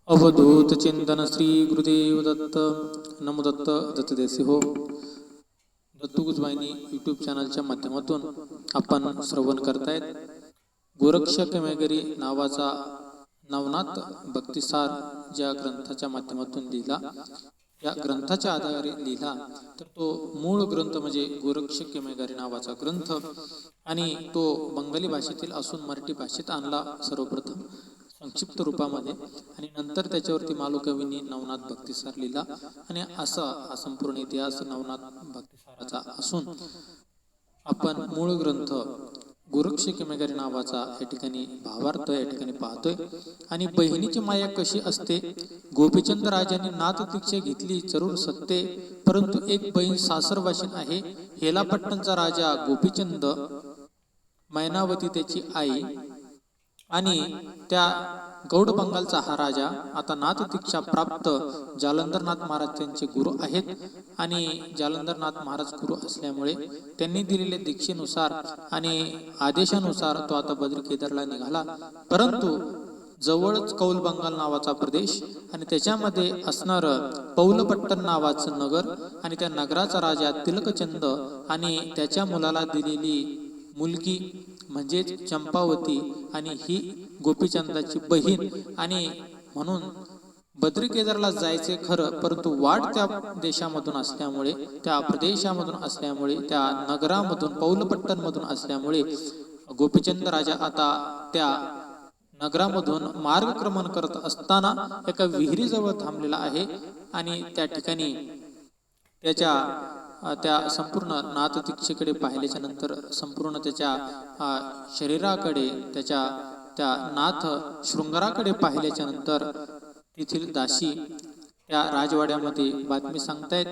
अवधूत चिंतन श्री गुरुदेव दत्त नमो दत्त दत्तदेसी हो. दत्तू गुजबाईनी यूट्यूब चॅनलच्या माध्यमातून आपण श्रवण करतायत गोरक्षक मेघरी नावाचा नवनाथ भक्तिसार ज्या ग्रंथाच्या माध्यमातून लिहिला, या ग्रंथाच्या आधारे लिहिला. तर तो मूळ ग्रंथ म्हणजे गोरक्षक मेघरी नावाचा ग्रंथ, आणि तो बंगाली भाषेतील असून मराठी भाषेत आणला सर्वप्रथम संक्षिप्त रूपामध्ये, आणि नंतर त्याच्यावरती मालुकवींनी नवनाथ भक्तिसार लिहिला. आणि असा हा संपूर्ण इतिहास नवनाथ भक्तिसाराचा असून आपण मूळ ग्रंथ गोरक्षक मेघरी नावाचा या ठिकाणी भावार्थ या ठिकाणी पाहतोय. आणि बहिणीची माया कशी असते. गोपीचंद राजांनी नाथ दीक्षा घेतली जरूर सत्य, परंतु एक बहीण सासरवाशीन आहे. हेलापट्टणचा राजा गोपीचंद, मैनावती त्याची आई, आणि त्या गौड बंगालचा हा राजा आता नाथ दीक्षा प्राप्त जालंधरनाथ महाराज त्यांचे गुरु आहेत. आणि जालंधरनाथ महाराज गुरु असल्यामुळे त्यांनी दिलेल्या दीक्षेनुसार आणि आदेशानुसार तो आता बद्री केदारला निघाला. परंतु जवळच कौल बंगाल नावाचा प्रदेश आणि त्याच्यामध्ये असणार पौलपट्टण नावाचं नगर, आणि त्या नगराचा राजा तिलकचंद आणि त्याच्या मुलाला दिलेली मुलगी म्हणजेच चंपावती, आणि ही गोपीचंदाची बहीण. आणि म्हणून बद्री केदारला जायचे खरं, परंतु वाट त्या देशामधून असल्यामुळे, त्या प्रदेशामधून असल्यामुळे, त्या नगरामधून पौलपट्टण मधून असल्यामुळे गोपीचंद राजा आता त्या नगरामधून मार्गक्रमण करत असताना एका विहिरीजवळ थांबलेला आहे. आणि त्या ठिकाणी त्या संपूर्ण नाथ दीक्षेकडे पाहिल्याच्या नंतर संपूर्ण त्याच्या शरीराकडे, त्याच्या त्या नाथ शृंगाराकडे पाहिल्याच्या नंतर तेथील दासी त्या राजवाड्यामध्ये बातमी सांगतायत.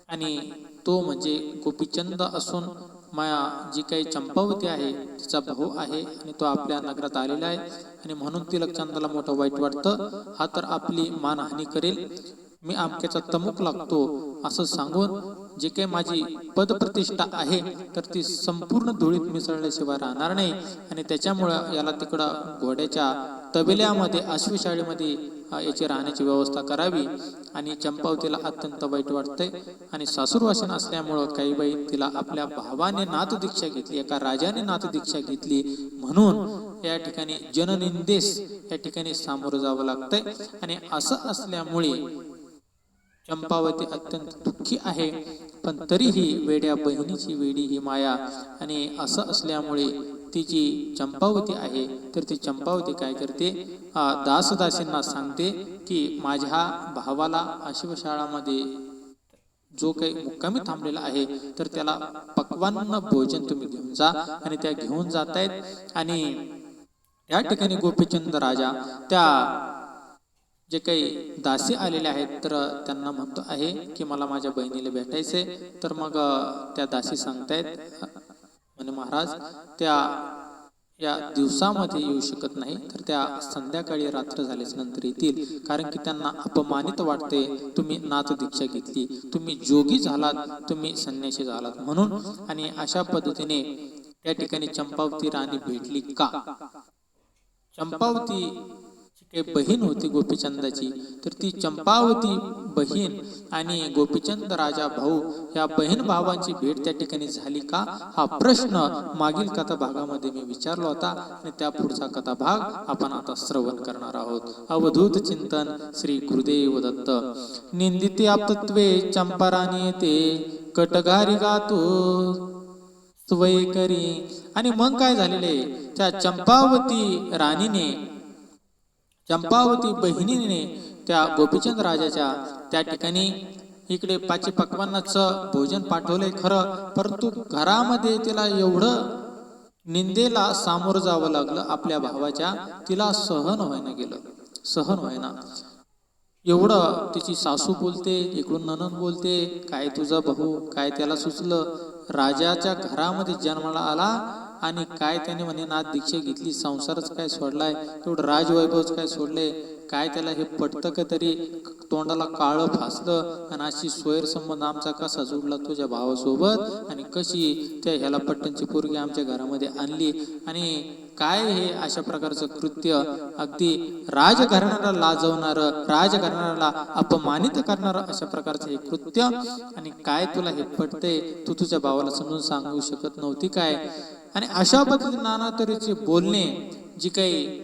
आणि तो म्हणजे गोपीचंद असून माया जी काही चंपावती आहे तिचा भाऊ आहे, आणि तो आपल्या नगरात आलेला आहे. आणि म्हणून तिलकचंदाला मोठं वाईट वाटतं. हा तर आपली मानहानी करेल, मी आमक्याचा तमुक लागतो असं सांगून जे काही माझी पदप्रतिष्ठा आहे तर ती संपूर्ण धुळीत मिसळल्याशिवाय राहणार नाही. आणि त्याच्यामुळं याला तिकडं घोड्याच्या तबेल्यामध्ये, अश्वशाळेमध्ये याची राहण्याची व्यवस्था करावी. आणि चंपावतीला अत्यंत वाईट वाटतंय. आणि सासूरवासीन असल्यामुळं काही बाई तिला आपल्या भावाने नाथ दीक्षा घेतली, एका राजाने नाथ दीक्षा घेतली, म्हणून या ठिकाणी जननिंदेस या ठिकाणी सामोरं जावं लागतंय. आणि असं असल्यामुळे चंपावती अत्यंत दुःखी आहे. पण तरीही वेड्या बहिणीची वेडी ही माया. आणि असं असल्यामुळे ती जी चंपावती आहे तर ती चंपावती काय करते, दासदासींना सांगते की माझ्या भावाला आश्वशाळामध्ये जो काही मुक्कामी थांबलेला आहे तर त्याला पक्वान्न भोजन तुम्ही घेऊन जा. आणि त्या घेऊन जात आहेत. आणि या ठिकाणी गोपीचंद राजा त्या जे काही दासी आलेले आहेत तर त्यांना म्हणतो आहे की मला माझ्या बहिणीला भेटायचे. तर मग त्या दासी सांगतायत म्हणे महाराज त्या या दिवसामध्ये येऊ शकत नाही, तर त्या संध्याकाळी रात्र झाल्याच नंतर येतील, कारण की त्यांना अपमानित वाटते. तुम्ही नाथ दीक्षा घेतली, तुम्ही जोगी झालात, तुम्ही संन्यासी झालात म्हणून. आणि अशा पद्धतीने त्या ठिकाणी चंपावती राणी भेटली का. चंपावती एक बहीण होती गोपीचंदाची, तर ती चंपावती बहीण आणि गोपीचंद राजा भाऊ या बहीण भावांची भेट त्या ठिकाणी झाली का, हा प्रश्न मागील कथा भागामध्ये मी विचारला होता. आणि त्या पुढचा कथा भाग आपण आता श्रवण करणार आहोत. अवधूत चिंतन श्री गुरुदेव दत्त. निंदिते आपतत्वे चंपाराणी येते, कटगारी गातो स्वय करी. आणि मग काय झालेले, त्या चंपावती राणीने, चंपावती बहिणीने त्या गोपीचंद राजाच्या त्या ठिकाणी इकडे पाची पक्वान्नाचं भोजन पाठवलंय खरं, परंतु घरामध्ये तिला एवढं निंदेला सामोरं जावं लागलं आपल्या भावाच्या, तिला सहन व्हायला गेलं, सहन व्हायना. एवढं तिची सासू बोलते, इकडून नणंद बोलते, काय तुझा भाऊ, काय त्याला सुचलं, राजाच्या घरामध्ये जन्माला आला आणि काय त्याने म्हणे नाथ दीक्षा घेतली, संसारच काय सोडलाय, एवढं राजवैभवच काय सोडले, काय त्याला हे पटतं का तरी, तोंडाला काळं फासलं आणि अशी सोयर संबंध आमचा कसा जोडला तुझ्या भावासोबत आणि कशी त्या ह्याला पट्टनची पोरगी आमच्या घरामध्ये आणली आणि काय हे अशा प्रकारचं कृत्य, अगदी राजघराण्याला लाजवणारं, राजघराण्याला अपमानित करणारं अशा प्रकारचं हे कृत्य, आणि काय तुला हे पटतंय, तू तुझ्या भावाला समजून सांगू शकत नव्हती काय? आणि अशा पद्धतीने नाना तऱ्हेचे बोलणे, जी काही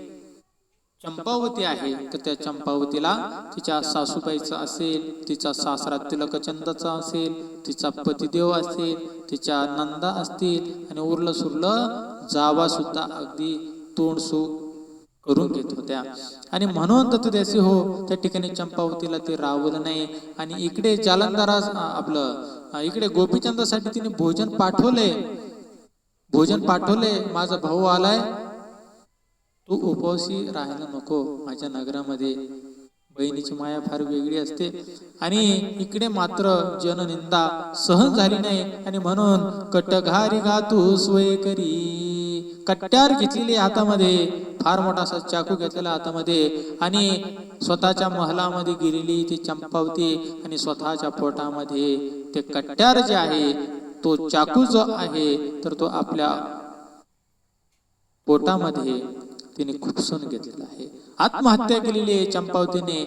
चंपावती आहे तर त्या चंपावतीला तिच्या सासूबाईचा असेल, तिचा सासरा तिलकचंदाचा असेल, तिचा पतिदेव असेल, तिच्या नंदा असतील आणि उरलं सुरलं जावा सुद्धा अगदी तोंडसू करून घेत होत्या. आणि म्हणून दत्तदेसी हो त्या ठिकाणी चंपावतीला ते रावलं नाही. आणि इकडे जालंधरास इकडे गोपीचंदासाठी तिने भोजन पाठवले. माझा भाऊ आलाय, तू उपवासी राहायला नको माझ्या नगरामध्ये. बहिणीची माया फार वेगळी असते. आणि इकडे मात्र जननिंदा सहन झाली नाही आणि म्हणून कटघारी घातू सोय करी, कट्यार घेतलेली हातामध्ये, फार मोठा असा चाकू घेतलेला हातामध्ये, आणि स्वतःच्या महलामध्ये गेलेली ती चंपावती आणि स्वतःच्या पोटामध्ये ते कट्यार जे आहे, तो चाकू जो आहे तर तो आपल्या पोटामध्ये तिने खुपसून घेतलेला आहे. आत्महत्या केलेली आहे चंपावतीने.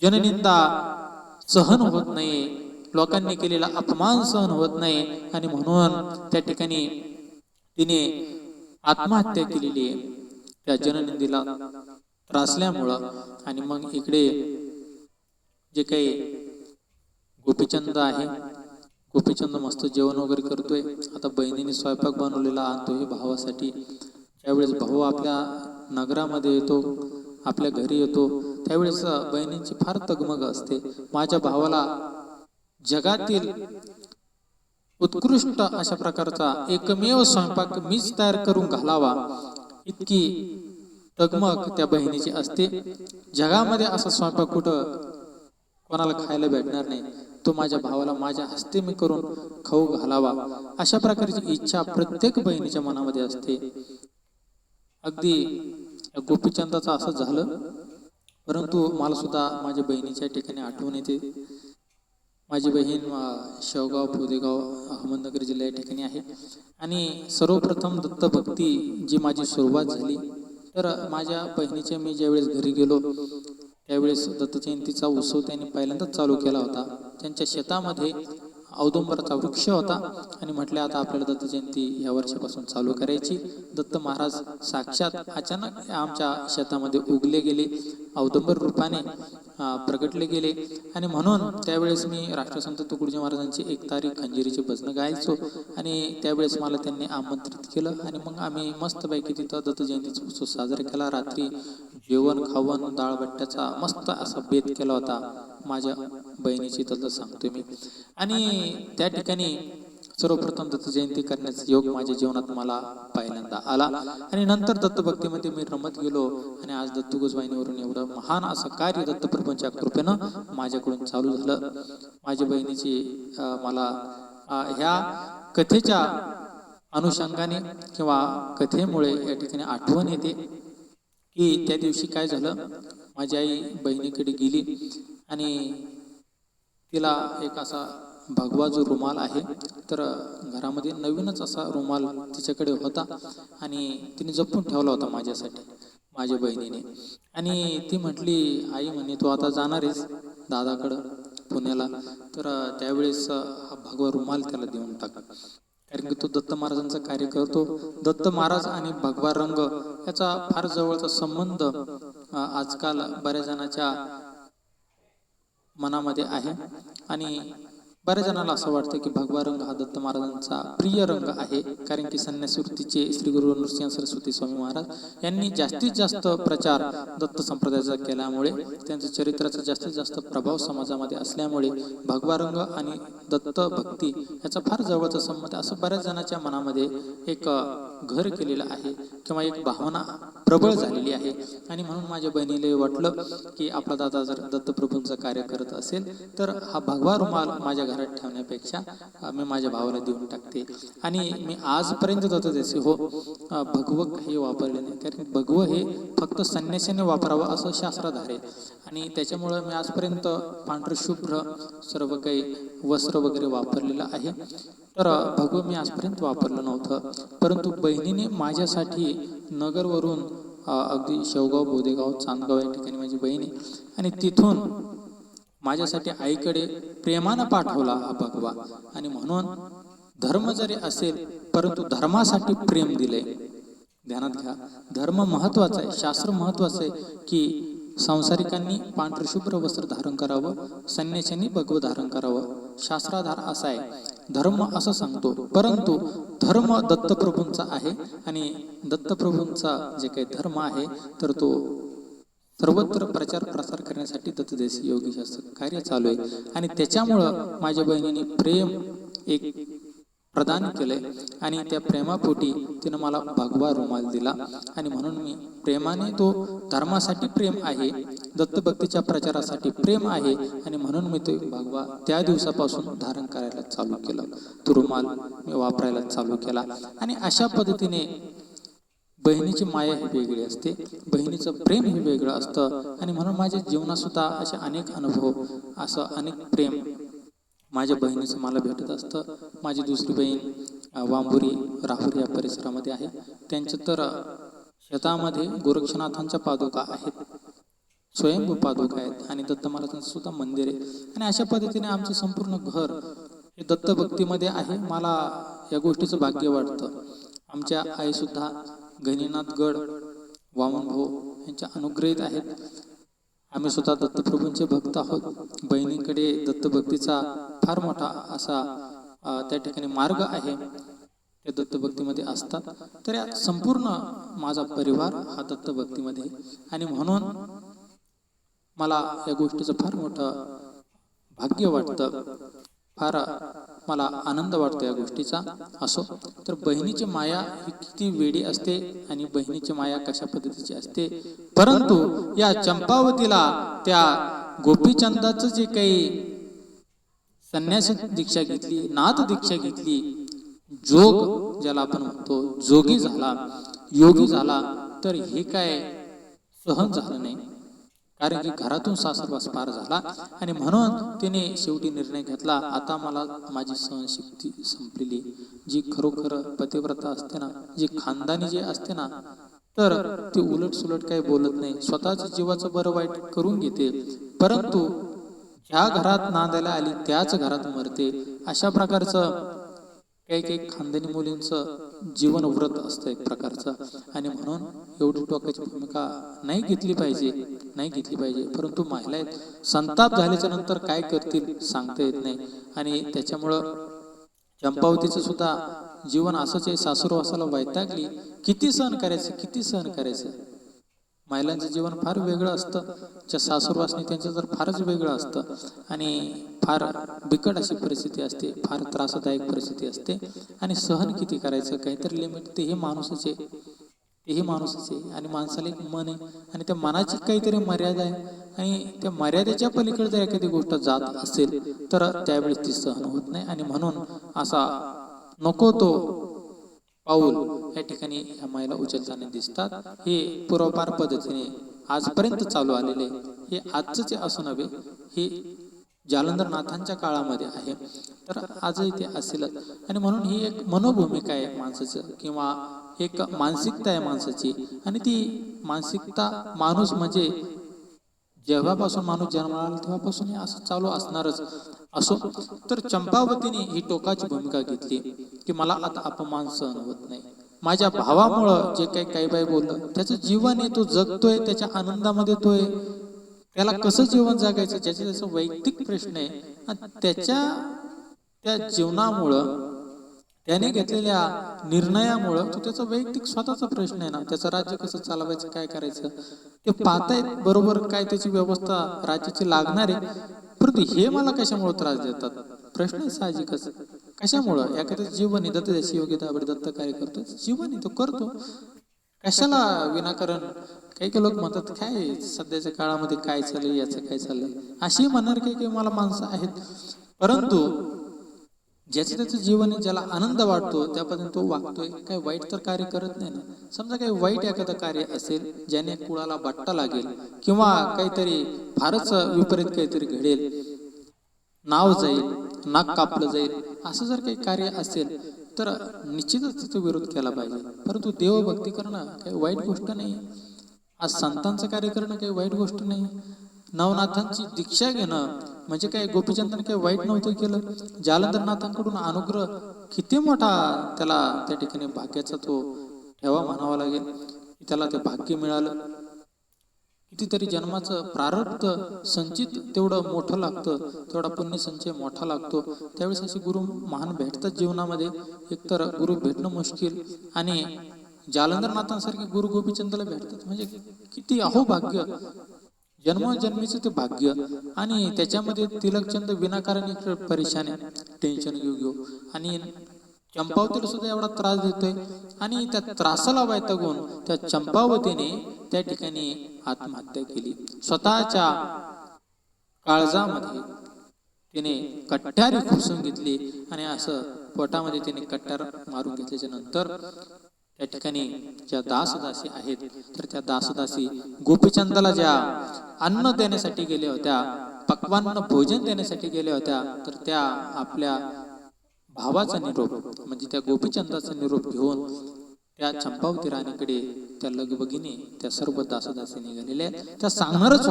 जननिंदा सहन होत नाही, लोकांनी केलेला अपमान सहन होत नाही आणि म्हणून त्या ठिकाणी तिने आत्महत्या केलेली आहे त्या जननिंदेला त्रासल्यामुळं. आणि मग इकडे जे काही गोपीचंद आहे, गोपीचंद मस्त जेवण वगैरे करतोय. आता बहिणीने स्वयंपाक बनवलेला आणतोय भावासाठी. त्यावेळेस भाऊ आपल्या नगरामध्ये येतो, आपल्या घरी येतो, त्यावेळेस बहिणींची फार तगमग असते. माझ्या भावाला जगातील उत्कृष्ट अशा प्रकारचा एकमेव स्वयंपाक मीच तयार करून घालावा, इतकी तगमग त्या बहिणीची असते. जगामध्ये असा स्वयंपाक कुठं कोणाला खायला भेटणार नाही, तो माझ्या भावाला माझ्या हस्ते मी करून खाऊ घालावा, अशा प्रकारची इच्छा प्रत्येक बहिणीच्या मनामध्ये असते. अगदी गोपीचंदाचं असं झालं. परंतु मला सुद्धा माझ्या बहिणीच्या ठिकाणी आठवण येते. माझी बहीण शेवगाव पोदेगाव अहमदनगर जिल्हा या ठिकाणी आहे. आणि सर्वप्रथम दत्तभक्ती जी माझी सुरुवात झाली, तर माझ्या बहिणीच्या मी ज्यावेळेस घरी गेलो त्यावेळेस दत्त जयंतीचा उत्सव त्यांनी पहिल्यांदाच चालू केला होता. त्यांच्या शेतामध्ये औदुंबराचा वृक्ष होता आणि म्हटले आता आपल्याला दत्त जयंती या वर्षापासून चालू करायची. दत्त महाराज साक्षात अचानक आमच्या शेतामध्ये उगले गेले, औदुंबर रूपाने प्रगटले गेले. आणि म्हणून त्यावेळेस मी राष्ट्रसंत तुकडोजी महाराजांची 1 तारीख खंजिरीची भजनं गायचो. आणि त्यावेळेस मला त्यांनी आमंत्रित केलं आणि मग आम्ही मस्तपैकी तिथं दत्त जयंतीचा उत्सव साजरा केला. रात्री जेवण खावण डाळबट्ट्याचा मस्त असा बेत केला होता. माझ्या बहिणीची तर सांगतोय मी. आणि त्या ठिकाणी सर्वप्रथम दत्त जयंती करण्याचा योग माझ्या जीवनात मला पहिल्यांदा आला. आणि नंतर दत्तभक्तीमध्ये मी रमत गेलो. आणि आज दत्तगोजवाहिनीवरून एवढं महान असं कार्य दत्तप्रभूंच्या कृपेनं माझ्याकडून चालू झालं. माझ्या बहिणीची मला ह्या कथेच्या अनुषंगाने किंवा कथेमुळे या ठिकाणी आठवण येते की त्या दिवशी काय झालं. माझी आई बहिणीकडे गेली आणि तिला एक असा भगवा जो रुमाल आहे, तर घरामध्ये नवीनच असा रुमाल तिच्याकडे होता आणि तिने जपून ठेवला होता माझ्यासाठी, माझ्या बहिणीने. आणि ती म्हटली, आई म्हणे तू आता जाणार आहेस दादाकडं पुण्याला, तर त्यावेळेस हा भगवा रुमाल त्याला देऊन टाका, कारण की तो दत्त महाराजांचं कार्य करतो. दत्त महाराज आणि भगवा रंग याचा फार जवळचा संबंध आजकाल बऱ्याच जणांच्या मनामध्ये आहे. आणि बऱ्याच जणांना असं वाटतं की भगवा रंग हा दत्त महाराजांचा प्रिय रंग आहे, कारण की संन्यासी वृत्तीचे श्री गुरु नृसिंह सरस्वती स्वामी महाराज यांनी जास्तीत जास्त प्रचार दत्त संप्रदायाचा केल्यामुळे, त्यांच्या चरित्राचा जास्तीत जास्त प्रभाव समाजामध्ये असल्यामुळे भगवा रंग आणि दत्त भक्ती याचा फार जवळचा संबंध असं बऱ्याच जणांच्या मनामध्ये एक घर केलेलं आहे किंवा एक भावना प्रबळ झालेली आहे. आणि म्हणून माझ्या बहिणीला वाटलं की आपला दादा जर दत्तप्रभूंचं कार्य करत असेल तर हा भगवा रुमाल माझ्या घरात ठेवण्यापेक्षा मी माझ्या भावाला देऊन टाकते. आणि मी आजपर्यंत दत्तदेशी हो भगवं हे वापरले नाही, कारण भगवं हे फक्त संन्याशाने वापरावं असं शास्त्राधार आहे. आणि त्याच्यामुळं मी आजपर्यंत पांढरं शुभ्र सर्व काही वस्त्र वगैरे वापरलेलं आहे. तर भगवं मी आजपर्यंत वापरलं नव्हतं. परंतु बहिणीने माझ्यासाठी नगरवरून अगदी शेवगाव, बोदेगाव, चांदगाव या ठिकाणी माझी बहिणी, आणि तिथून माझ्यासाठी आईकडे प्रेमानं पाठवला हा भगवा. आणि म्हणून धर्म जरी असेल परंतु धर्मासाठी प्रेम दिले. ध्यानात घ्या, धर्म महत्वाचा आहे, शास्त्र महत्वाचं आहे की संसारिकांनी पांढर शुभ्र वस्त्र धारण करावं, संन्याशांनी भगवं धारण करावं. शास्त्राधार असा आहे, धर्म असं सांगतो. परंतु धर्म दत्तप्रभूंचा आहे आणि दत्तप्रभूंचा जे काही धर्म आहे तर तो सर्वत्र प्रचार प्रसार करण्यासाठी दत्तदेशी योगीशास्त्र कार्य चालू आहे. आणि त्याच्यामुळं माझ्या बहिणीने प्रेम एक प्रदान केलंय आणि त्या प्रेमापोटी तिनं मला भगवा रुमाल दिला. आणि म्हणून मी प्रेमाने, तो धर्मासाठी प्रेम आहे, दत्तभक्तीच्या प्रचारासाठी प्रेम आहे, आणि म्हणून मी तो भगवा त्या दिवसापासून धारण करायला चालू केलं. तो रुमाल मी वापरायला चालू केला. आणि अशा पद्धतीने बहिणीची माया ही वेगळी असते, बहिणीचं प्रेम हे वेगळं असतं. आणि म्हणून माझ्या जीवनात सुद्धा असे अनेक अनुभव, असं अनेक प्रेम माझ्या बहिणीचं मला भेटत असतं. माझी दुसरी बहीण वांबुरी, राहुरी या परिसरामध्ये आहे. त्यांच्या तर शेतामध्ये गोरक्षनाथांच्या पादुका आहेत, स्वयंभू पादुका आहेत, आणि दत्त महाराजांचं सुद्धा मंदिर आहे. आणि अशा पद्धतीने आमचं संपूर्ण घर हे दत्तभक्तीमध्ये आहे. मला या गोष्टीचं भाग्य वाटतं. आमच्या आई सुद्धा गणिनाथ गड वामनभाऊ यांच्या अनुग्रहित आहेत. आम्ही सुद्धा दत्तप्रभूंचे भक्त आहोत. बहिणीकडे दत्तभक्तीचा फार मोठा असा त्या ठिकाणी मार्ग आहे, ते दत्तभक्तीमध्ये असतात. तर या संपूर्ण माझा परिवार हा दत्तभक्तीमध्ये, आणि म्हणून मला या गोष्टीचं फार मोठं भाग्य वाटतं, फार मला आनंद वाटतो या गोष्टीचा. असो, तर बहिणीची माया ही किती वेडी असते आणि बहिणीची माया कशा पद्धतीची असते. परंतु या चंपावतीला त्या गोपीचंदाचं जे काही संन्यास दीक्षा घेतली, नाथ दीक्षा घेतली, जोग ज्याला आपण म्हणतो, जोगी झाला, योगी झाला, तर हे काय सहन झालं नाही. कारण की घरातून सासरवास पार झाला. आणि म्हणून तिने शेवटी निर्णय घेतला, आता मला माझी सहनशक्ती संपलेली. जी खरोखर पतिव्रता असते ना, जी खानदानी जे असते ना, तर ती उलट सुलट काही बोलत नाही, स्वतःच जीवाचं बरं वाईट करून घेते. परंतु ज्या घरात नांदायला आली त्याच घरात मरते. अशा प्रकारचं काही काही खानदानी मुलींचं जीवन व्रत असतं एक प्रकारचं. आणि म्हणून एवढी टोकाची भूमिका नाही घेतली पाहिजे. परंतु महिला संताप झाल्याच्या नंतर काय करतील सांगता येत नाही. आणि त्याच्यामुळं चंपावतीचं सुद्धा जीवन असंच आहे. सासूरवासाला वैतागली, किती सहन करायचं. महिलांचं जीवन फार वेगळं असतं, ज्या सासूरवासनी त्यांचं तर फारच वेगळं असतं. आणि फार बिकट अशी परिस्थिती असते, फार त्रासदायक परिस्थिती असते. आणि सहन किती करायचं, काहीतरी लिमिट. तेही माणूसच आहे. आणि माणसाला एक मन आहे, आणि त्या मनाची काहीतरी मर्यादा आहे. आणि त्या मर्यादेच्या पलीकडे जर एखादी गोष्ट जात असेल तर त्यावेळेस ती सहन होत नाही. आणि म्हणून असा नको तो पाऊल या ठिकाणी या महिला उचलताना दिसतात. हे पूर्वपार पद्धतीने आजपर्यंत चालू आलेले, हे आजचे असं नव्हे, हे जालंधरनाथांच्या काळामध्ये आहे, तर आजही ते असेलच. आणि म्हणून ही एक मनोभूमिका आहे माणसाचं, किंवा एक मानसिकता आहे माणसाची. आणि ती मानसिकता, माणूस म्हणजे जेव्हापासून माणूस जन्माला आला तेव्हापासून हे असं चालू असणारच. असो, तर चंपावतीने ही टोकाची भूमिका घेतली की मला आता अपमान सहन होत नाही. माझ्या भावामुळं जे काही बाई बोललं, त्याचं जीवन आहे, तो जगतोय, त्याच्या आनंदामध्ये तोय, त्याला कसं जीवन जगायचं त्याचा वैयक्तिक प्रश्न आहे. आणि त्या जीवनामुळं, त्याने घेतलेल्या निर्णयामुळं तो त्याचा वैयक्तिक स्वतःचा प्रश्न आहे ना, त्याचं राज्य कसं चालवायचं, काय करायचं ते पाहतायत बरोबर, काय त्याची व्यवस्था राज्याची लागणार आहे. परंतु हे मला कशामुळे त्रास देतात, प्रश्न साहजिकच. कशामुळं? एखादं जीवन आहे, दत्तदेशी योगी दाबड दत्त कार्य करतो, जीवन आहे, तो करतो, कशाला विनाकारण. काही लोक म्हणतात काय सध्याच्या काळामध्ये काय चाललंय, याचं काय चाललंय, अशी म्हणणार काही मला माणसं आहेत. परंतु ज्याचं त्याचं जीवन आहे, ज्याला आनंद वाटतो त्यापर्यंत तो वागतोय. काही वाईट तर कार्य करत नाही ना. समजा काही वाईट एखादं कार्य असेल ज्याने कुळाला बट्टा लागेल किंवा काहीतरी फारच विपरीत काहीतरी घडेल, नाव जाईल, नाक कापलं जाईल, असं जर काही कार्य असेल तर निश्चितच त्याचा विरोध केला पाहिजे. परंतु देवभक्ती करणं काही वाईट गोष्ट नाही. आज संतांचं कार्य करणं काही वाईट गोष्ट नाही. नवनाथांची दीक्षा घेणं म्हणजे काय गोपीचंदांनी काही वाईट नव्हतं केलं. जालंधरनाथांकडून अनुग्रह किती मोठा त्याला त्या ठिकाणी भाग्याचा तो ठेवा म्हणावा लागेल की त्याला ते भाग्य मिळालं. कितीतरी जन्माचं प्रारब्ध संचित तेवढं मोठं लागतं, तेवढा पुण्य संचय मोठा लागतो. त्यावेळेस असे गुरु महान भेटतात जीवनामध्ये. एकतर गुरु भेटणं मुश्किल आणि जालंधरनाथांसारखे गुरु गोपीचंदाला भेटतात म्हणजे किती अहोभाग्य, जन्मोजन्मीचं ते भाग्य. आणि त्याच्यामध्ये तिलकचंद विनाकारण इकडे परेशान आहे, टेन्शन घेऊ आणि चंपावतीला सुद्धा एवढा त्रास देतोय. आणि त्या त्रासाला वैतागून त्या चंपावतीने त्या ठिकाणी आत्महत्या केली. स्वतःच्या काळजामध्ये तिने कट्यारी खुसून घेतली आणि असं पोटामध्ये तिने कट्यार मारून घेतल्याच्या नंतर त्या ठिकाणी ज्या दासदासी आहेत तर त्या दासदासी गोपीचंदाला ज्या अन्न देण्यासाठी गेल्या होत्या, पक्वान्न भोजन देण्यासाठी गेल्या होत्या, तर त्या आपल्या भावाचा निरोप म्हणजे त्या गोपीचंदाचा निरोप घेऊन त्या चंपावती राणीकडे त्या लगबगीने त्या सर्व दासदासी निघालेल्या त्या सांगणारच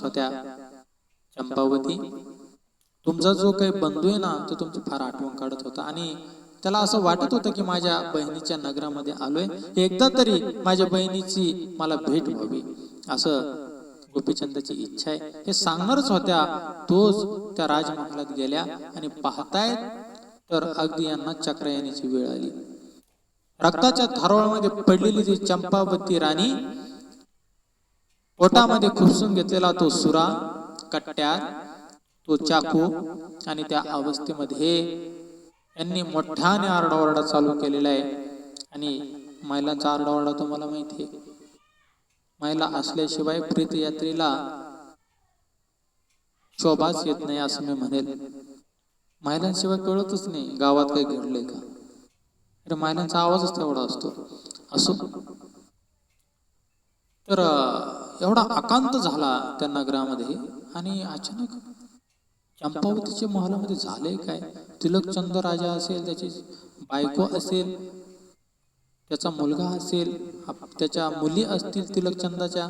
होत्या चंपावती, तुमचा जो काही बंधू आहे ना तो तुमची फार आठवण काढत होता आणि त्याला असं वाटत होतं की माझ्या बहिणीच्या नगरामध्ये आलोय, एकदा तरी माझ्या बहिणीची मला भेट व्हावी, असं गोपीचंदाची इच्छा आहे हे सांगणारच होत्या. तोच त्या राजमहालात गेल्या आणि पाहतायत तर अगदी यांना चक्र येण्याची वेळ आली. रक्ताच्या थारोळामध्ये पडलेली ती चंपावती राणी, पोटामध्ये खुपसून घेतलेला तो सुरा, कट्यार, तो चाकू आणि त्या अवस्थेमध्ये यांनी मोठ्याने आरडाओरडा चालू केलेला आहे. आणि महिलांचा आरडाओरडा तुम्हाला माहिती आहे, महिला असल्याशिवाय प्रेतयात्रेला शोभाच येत नाही असं मी म्हणेल. महिलांशिवाय कळतच नाही गावात काही घडलंय का, तर महिलांचा आवाजच तेवढा असतो. असो तर एवढा आकांत झाला त्या नगरामध्ये आणि अचानक चंपावतीच्या महलामध्ये झाले काय. तिलकचंद राजा असेल, त्याची बायको असेल, त्याचा मुलगा असेल, त्याच्या मुली असतील तिलकचंदाच्या,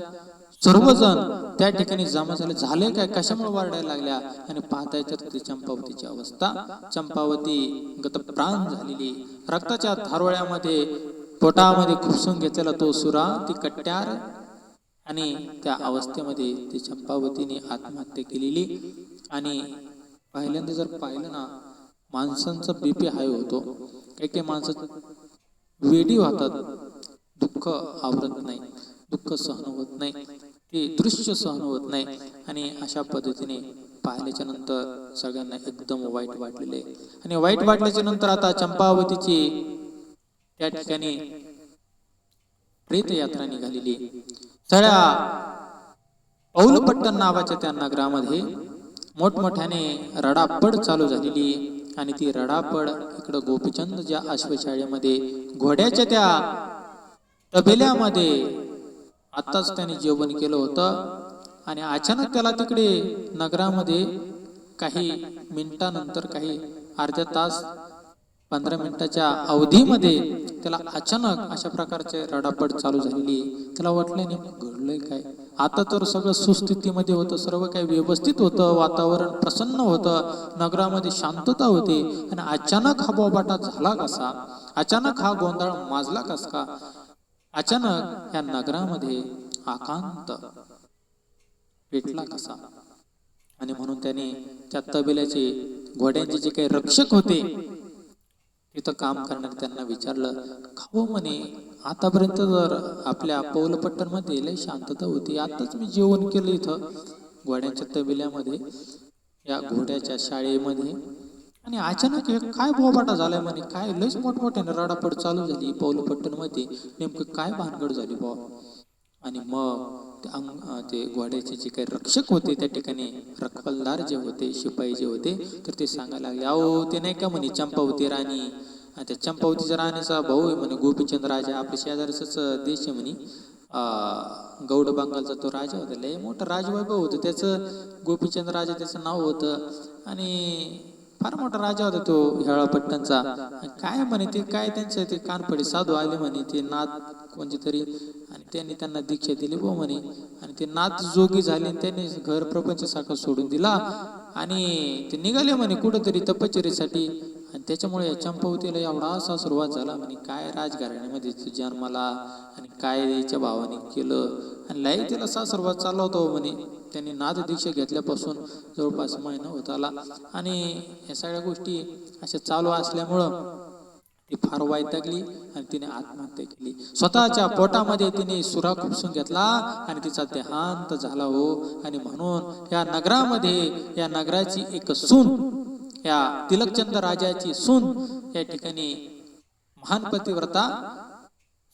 सर्वजण त्या ठिकाणी जमा झाले काय, कशामुळे वारडायला लागल्या. आणि पाहताय तर ती चंपावतीची अवस्था, चंपावती गतप्राण झालेली, रक्ताच्या थारोळ्यामध्ये पोटामध्ये खुपसून घेतलेला तो सुरा, ती कट्यार आणि त्या अवस्थेमध्ये ती चंपावतीने आत्महत्या केलेली. आणि पहिल्यांदा जर पाहिलं ना, माणसांचा बीपी हाय होतो, काही काही माणसं वेडी होतात, दुःख आवरत नाही, दुःख सहन होत नाही, ते दृश्य सहन होत नाही. आणि अशा पद्धतीने पाहिल्याच्या नंतर सगळ्यांना एकदम वाईट वाटलेले. आणि वाईट वाटल्याच्या नंतर आता चंपावतीची त्या ठिकाणी प्रेतयात्रा निघालेली. सगळ्या पौलपट्टण नावाच्या त्या नगरामध्ये मोठमोठ्याने रडापड चालू झालेली. आणि ती रडापड इकडं गोपीचंद ज्या अश्वशाळेमध्ये घोड्याच्या त्या तबेल्यामध्ये आत्ताच त्याने जेवण केलं होतं आणि अचानक त्याला तिकडे नगरामध्ये काही मिनिटानंतर, काही अर्ध्या तास 15 मिनिटाच्या अवधीमध्ये त्याला अचानक अशा प्रकारचे रडापड चालू झालेली. त्याला वाटलं नेमकं घडलंय काय. आता तर सगळं सुस्थितीमध्ये होतं, सर्व काही व्यवस्थित होतं, वातावरण प्रसन्न होतं, नगरामध्ये शांतता होती. आणि अचानक हा बोबाटा झाला कसा, अचानक हा गोंधळ माजला कसा का, अचानक या नगरामध्ये आकांत पेटला कसा. आणि म्हणून त्याने त्या तबेल्याचे, घोड्यांचे जे काही रक्षक होते तिथं काम करणार त्यांना विचारलं, खाओ म्हणे, आतापर्यंत जर आपल्या पौलपट्टण मध्ये लय शांतता होती, आताच मी जेवण केलं इथं घोड्यांच्या तबेल्यामध्ये, या घोड्याच्या शाळेमध्ये, आणि अचानक हे काय बोबाटा झालाय म्हणे, काय लयच मोठमोठ्याने रडापड चालू झाली पौलपट्टण मध्ये, नेमकं काय भानगड झाली बा. आणि मग ते घोड्याचे जे काही रक्षक होते त्या ठिकाणी रखवालदार जे होते शिपाई जे होते तर ते सांगायला लागले, अहो ते नाही का म्हणे चंपावती राणी, त्या चंपावतीच्या राणीचा भाऊ आहे म्हणे गोपीचंद राजा, आपल्या शेजारचाच देश आहे म्हणे, गौड बंगालचा तो राजा होता, लय मोठं राजवैभव होतं त्याचं, गोपीचंद राजा त्याचं नाव होतं आणि फार मोठा राजा होता तो हेळापट्टणचा. काय म्हणे ते काय त्यांचे ते कानफडे साधू आले म्हणे, ते नाथ कोणते तरी, आणि त्यांनी त्यांना दीक्षा दिली बो म्हणे, आणि ते नाथ जोगी झाले, त्यांनी घर प्रपंच साखर सोडून दिला आणि ते निघाले म्हणे कुठंतरी तपश्चर्येसाठी. आणि त्याच्यामुळे या चंपावतीला एवढा असा सुरुवात झाला म्हणे, काय राजघराण्यामध्ये जन्माला आणि काय याच्या भावाने केलं, आणि लई त्याला सासरवाद चालला होता म्हणे. त्यांनी नाथ दीक्षा घेतल्यापासून जवळपास महिना होत आला आणि या सगळ्या गोष्टी अशा चालू असल्यामुळं ती फार वैतागली आणि तिने आत्महत्या केली. स्वतःच्या पोटामध्ये तिने सुरा खुपसून घेतला आणि तिचा देहांत झाला हो. आणि म्हणून या नगरामध्ये, या नगराची एक सून, या तिलकचंद राजाची सून, या ठिकाणी महान पतिव्रता,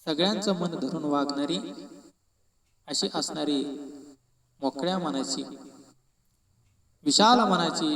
सगळ्यांचं मन धरून वागणारी, अशी असणारी, मोकळ्या मनाची, विशाल मनाची,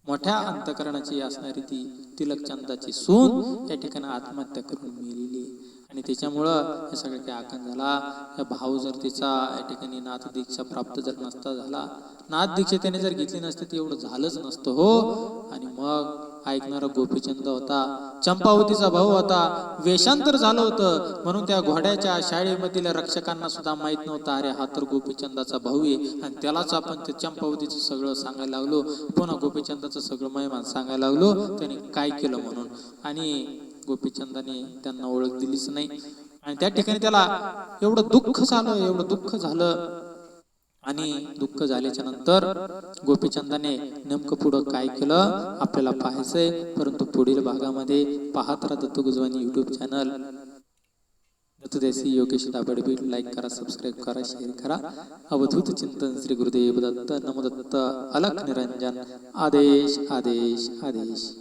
मोठ्या अंतकरणाची असणारी ती तिलकचंदाची सून या ठिकाणी आत्महत्या करून मेलेली. आणि त्याच्यामुळं हे सगळं काही आखण झाला. या भाऊ जर तिचा या ठिकाणी नाथ दीक्षा प्राप्त जर नसता झाला, नाथ दीक्षा त्याने जर घेतली नसते तर एवढं झालंच नसतं हो. आणि मग ऐकणारा गोपीचंद होता, चंपावतीचा भाऊ होता, वेषांतर झालं होतं म्हणून त्या घोड्याच्या शाळेमधील रक्षकांना सुद्धा माहित नव्हतं, अरे हा तर गोपीचंदाचा भाऊ आहे. आणि त्यालाच आपण ते चंपावतीचं सगळं सांगायला लागलो, पुन्हा गोपीचंदाचं सगळं महिमान सांगायला लागलो, त्याने काय केलं म्हणून. आणि गोपीचंदाने त्यांना ओळख दिलीच नाही. आणि त्या ठिकाणी त्याला एवढं दुःख झालं, एवढं दुःख झालं. आणि दुःख झाल्याच्या नंतर गोपीचंदाने नेमकं पुढं काय केलं आपल्याला पाहायचंय. परंतु पुढील भागामध्ये पाहत राहा Datta Gujwani YouTube channel. Dattadesi Yogesh Dabhade, like करा, सबस्क्राईब करा, शेअर करा. अवधूत चिंतन श्री गुरुदेव दत्त, नमो दत्त, अलख निरंजन, आदेश आदेश आदेश.